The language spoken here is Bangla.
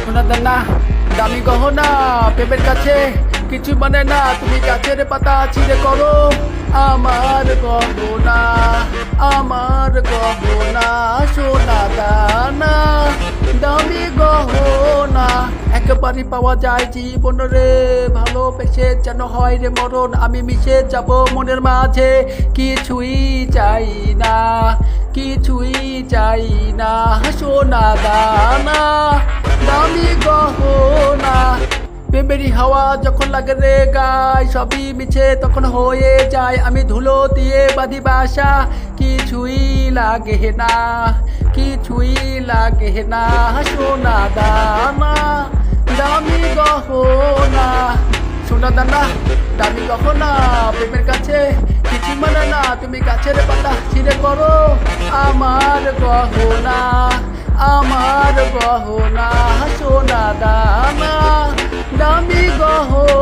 সোনা দানা দামি গহনা প্রেমের কাছে কিছু মানে না, তুমি গাছের পাতা ছিঁড়ে করো আমার গহনা, আমার গহনা সোনা দানা দামি গহনা একেবারে পাওয়া যায় জীবন রে, ভালোবেসে যেন হয় রে মরণ, আমি মিশে যাব মনের মাঝে, কিছুই চাই না, কিছুই চাই না সোনা দানা দামি গহনা। প্রেমেরই হাওয়া যখন লাগে রে গায়, সবই মিছে তখন হয়ে যায়, আমি ধুলো দিয়ে বাঁধি বাসা, কিছুই লাগে না, কিছুই লাগে না সোনা দানা দামি গহনা। সোনা দানা দামি গহনা প্রেমের কাছে কিছু মানে না, তুমি গাছের পাতা ছিঁড়ে করো আমার গহনা, আমার গহনা সোনা দানা দামি গহনা।